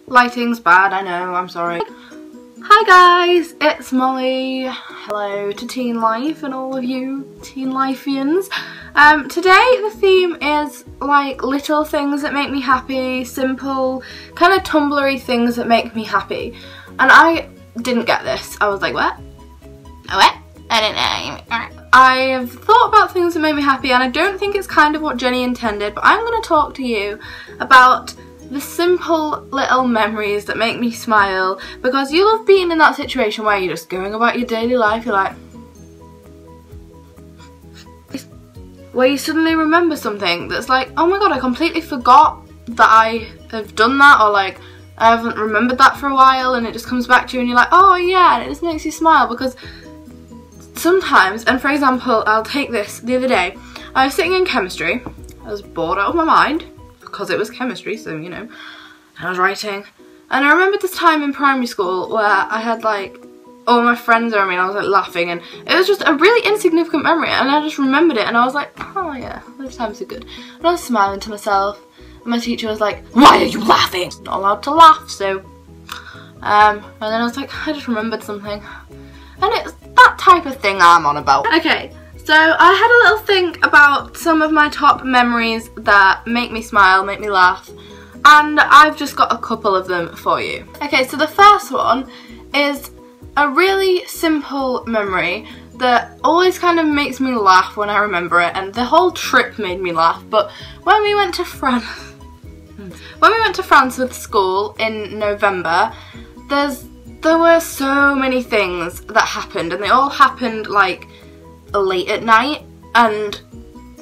Lighting's bad, I know, I'm sorry. Hi guys, it's Molly. Hello to Teen Life and all of you Teen Lifeians. Today the theme is like little things that make me happy, simple, kind of Tumblr-y things that make me happy. And I didn't get this. I was like, what? What? I don't know. I've thought about things that make me happy and I don't think it's kind of what Jenny intended, but I'm going to talk to you about the simple little memories that make me smile, because you'll have been in that situation where you're just going about your daily life, you're like, where you suddenly remember something that's like, oh my god, I completely forgot that I have done that, or like, I haven't remembered that for a while, and it just comes back to you and you're like, oh yeah, and it just makes you smile. Because sometimes, and for example, I'll take this, the other day, I was sitting in chemistry, I was bored out of my mind, because it was chemistry, so you know, I was writing, and I remembered this time in primary school where I had like all my friends around me and I was like laughing, and it was just a really insignificant memory, and I just remembered it and I was like, oh yeah, those times are good, and I was smiling to myself, and my teacher was like, why are you laughing? Not allowed to laugh, so and then I was like, I just remembered something, and it's that type of thing I'm on about. Okay. So I had a little think about some of my top memories that make me smile, make me laugh, and I've just got a couple of them for you. Okay, so the first one is a really simple memory that always kind of makes me laugh when I remember it, and the whole trip made me laugh, but when we went to France, with school in November, there were so many things that happened, and they all happened like late at night, and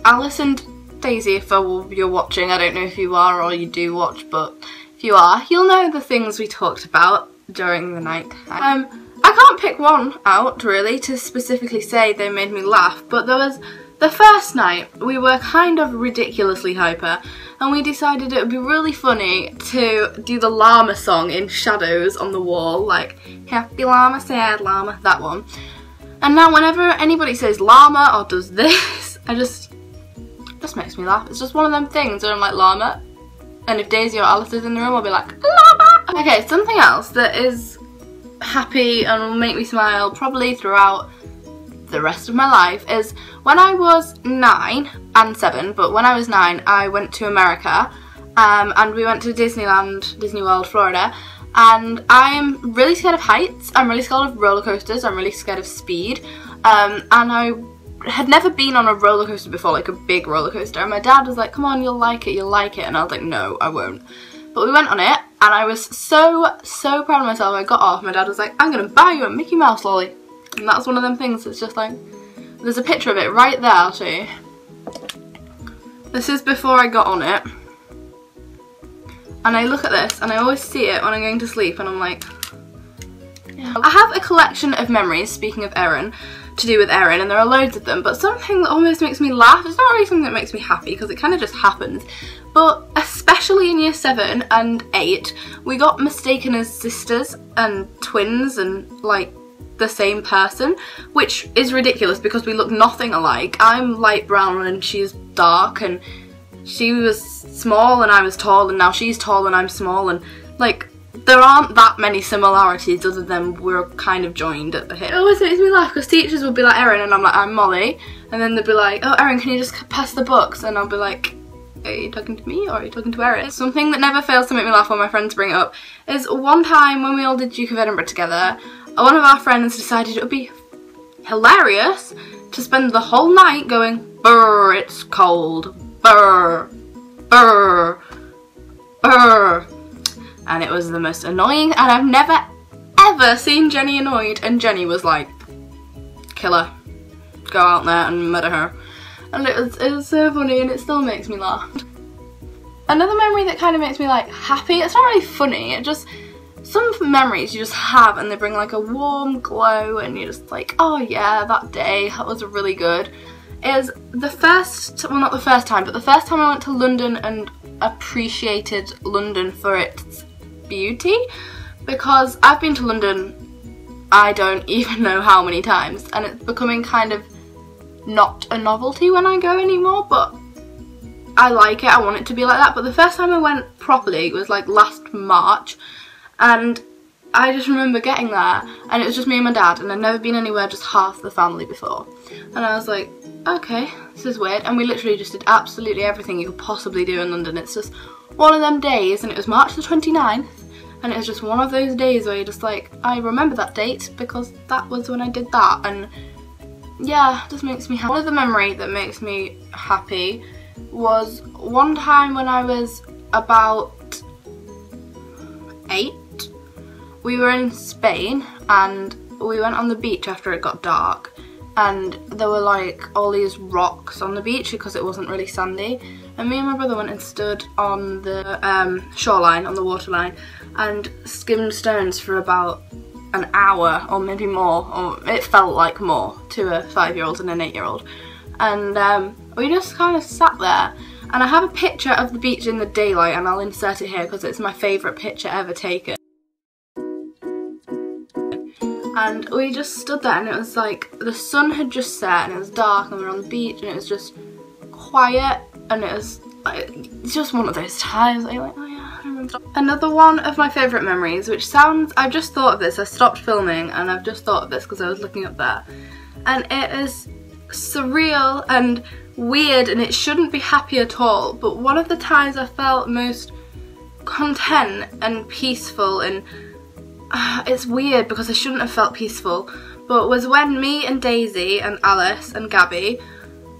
Alice and Daisy, if you're watching, I don't know if you are or you do watch, but if you are, you'll know the things we talked about during the night. I can't pick one out really to specifically say they made me laugh, but there was the first night we were kind of ridiculously hyper, and we decided it would be really funny to do the llama song in shadows on the wall, like happy llama, sad llama, that one. And now whenever anybody says llama or does this, it just makes me laugh. It's just one of them things where I'm like, llama, and if Daisy or Alice is in the room, I'll be like, llama! Okay, something else that is happy and will make me smile probably throughout the rest of my life is when I was 9 and 7, but when I was 9 I went to America, and we went to Disneyland, Disney World, Florida. And I'm really scared of heights, I'm really scared of roller coasters, I'm really scared of speed, and I had never been on a roller coaster before, like a big roller coaster, and my dad was like, come on, you'll like it, and I was like, no, I won't. But we went on it, and I was so proud of myself. I got off, my dad was like, I'm gonna buy you a Mickey Mouse lolly, and that's one of them things that's just like, there's a picture of it right there, I'll show you. This is before I got on it. And I look at this and I always see it when I'm going to sleep, and I'm like, yeah. I have a collection of memories, speaking of Erin, to do with Erin, and there are loads of them, but something that almost makes me laugh, it's not really something that makes me happy because it kind of just happens, but especially in year 7 and 8, we got mistaken as sisters and twins and like the same person, which is ridiculous because we look nothing alike. I'm light brown and she's dark, and she was small and I was tall, and now she's tall and I'm small, and like there aren't that many similarities other than we're kind of joined at the hip. It always makes me laugh because teachers would be like, Erin, and I'm like, I'm Molly, and then they'd be like, oh Erin, can you just pass the books? And I'll be like, are you talking to me or are you talking to Erin? Something that never fails to make me laugh when my friends bring it up is one time when we all did Duke of Edinburgh together, one of our friends decided it would be hilarious to spend the whole night going, brr, it's cold, brr, brr, brr. And it was the most annoying, and I've never ever seen Jenny annoyed, and Jenny was like, kill her, go out there and murder her. And it was so funny, and it still makes me laugh. Another memory that kind of makes me like happy, it's not really funny, it just, some memories you just have and they bring like a warm glow and you're just like, oh yeah, that day, that was really good, is the first, well not the first time, but the first time I went to London and appreciated London for its beauty, because I've been to London I don't even know how many times, and it's becoming kind of not a novelty when I go anymore, but I like it, I want it to be like that, but the first time I went properly was like last March, and I just remember getting there and it was just me and my dad, and I'd never been anywhere just half the family before, and I was like, okay, this is weird. And we literally just did absolutely everything you could possibly do in London. It's just one of them days, and it was March the 29th, and it was just one of those days where you're just like, I remember that date because that was when I did that. And yeah, it just makes me happy. One of the memory that makes me happy was one time when I was about 8. We were in Spain and we went on the beach after it got dark, and there were like all these rocks on the beach because it wasn't really sandy, and me and my brother went and stood on the shoreline, on the waterline, and skimmed stones for about an hour or maybe more, or it felt like more to a 5-year-old and an 8-year-old, and we just kind of sat there. And I have a picture of the beach in the daylight, and I'll insert it here because it's my favourite picture ever taken. And we just stood there, and it was like the sun had just set and it was dark, and we were on the beach and it was just quiet, and it was like, it's just one of those times that you're like, oh yeah, I remember. Another one of my favourite memories, which sounds, I've just thought of this, I stopped filming and I've just thought of this because I was looking up there, and it is surreal and weird and it shouldn't be happy at all, but one of the times I felt most content and peaceful, and it's weird because I shouldn't have felt peaceful, but was when me and Daisy and Alice and Gabby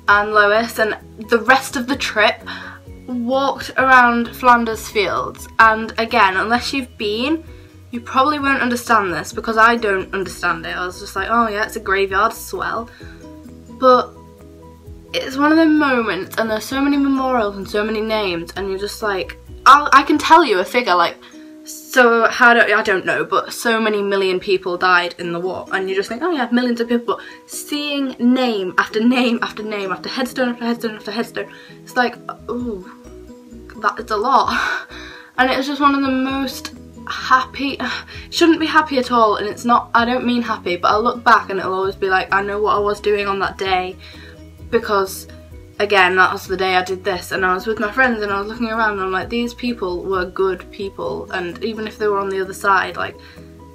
and Lois and the rest of the trip walked around Flanders Fields. And again, unless you've been, you probably won't understand this because I don't understand it. I was just like, oh yeah, it's a graveyard, swell. But it's one of them moments, and there's so many memorials and so many names, and you're just like, I can tell you a figure, like, so I don't know, but so many million people died in the war, and you just think, oh yeah, millions of people, but seeing name after name after name after headstone after headstone after headstone, it's like, ooh, that is a lot. And it was just one of the most happy, shouldn't be happy at all, and it's not, I don't mean happy, but I'll look back and it'll always be like, I know what I was doing on that day, because again, that was the day I did this, and I was with my friends and I was looking around and I'm like, these people were good people, and even if they were on the other side, like,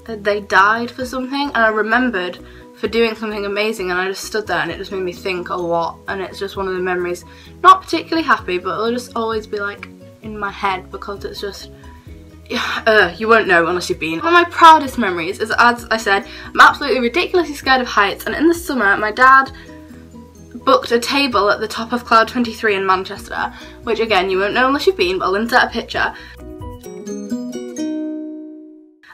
they died for something, and I remembered for doing something amazing, and I just stood there and it just made me think a lot, and it's just one of the memories, not particularly happy, but it'll just always be like in my head because it's just, you won't know unless you've been. One of my proudest memories is, as I said, I'm absolutely ridiculously scared of heights, and in the summer my dad booked a table at the top of Cloud 23 in Manchester, which again you won't know unless you've been, but I'll insert a picture.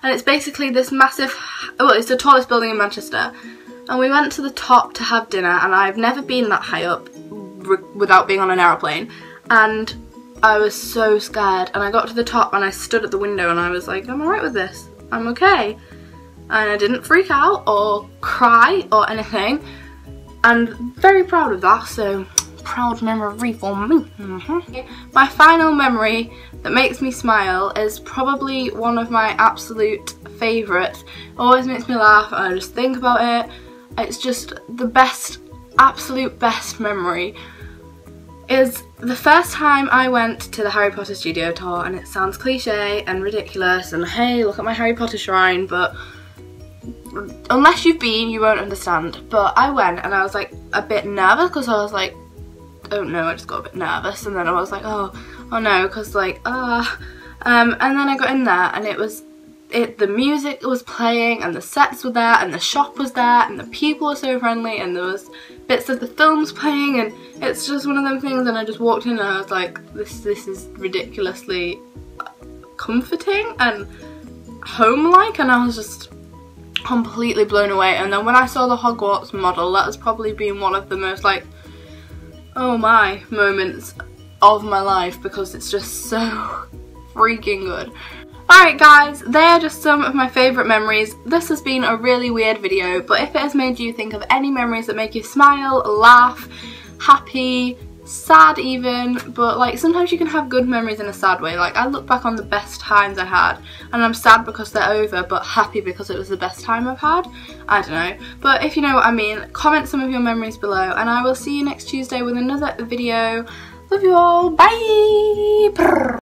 And it's basically this massive, well, it's the tallest building in Manchester, and we went to the top to have dinner, and I've never been that high up without being on an aeroplane, and I was so scared, and I got to the top and I stood at the window and I was like, I'm alright with this, I'm okay, and I didn't freak out or cry or anything, and very proud of that, so proud memory for me. My final memory that makes me smile is probably one of my absolute favourites. Always makes me laugh, and I just think about it. It's just the best, absolute best memory. Is the first time I went to the Harry Potter studio tour, and it sounds cliche and ridiculous and hey, look at my Harry Potter shrine, but unless you've been, you won't understand. But I went and I was like a bit nervous because I was like, oh no, I just got a bit nervous, and then I was like, oh no, because like, and then I got in there and the music was playing and the sets were there and the shop was there and the people were so friendly and there was bits of the films playing, and it's just one of them things, and I just walked in and I was like, this is ridiculously comforting and home-like, and I was just completely blown away. And then when I saw the Hogwarts model, that has probably been one of the most like, oh my moments of my life, because it's just so freaking good. Alright guys, they are just some of my favourite memories. This has been a really weird video, but if it has made you think of any memories that make you smile, laugh, happy, sad even, but like sometimes you can have good memories in a sad way. Like I look back on the best times I had and I'm sad because they're over, but happy because it was the best time I've had. I don't know, but if you know what I mean, comment some of your memories below, and I will see you next Tuesday with another video. Love you all. Bye. Brr.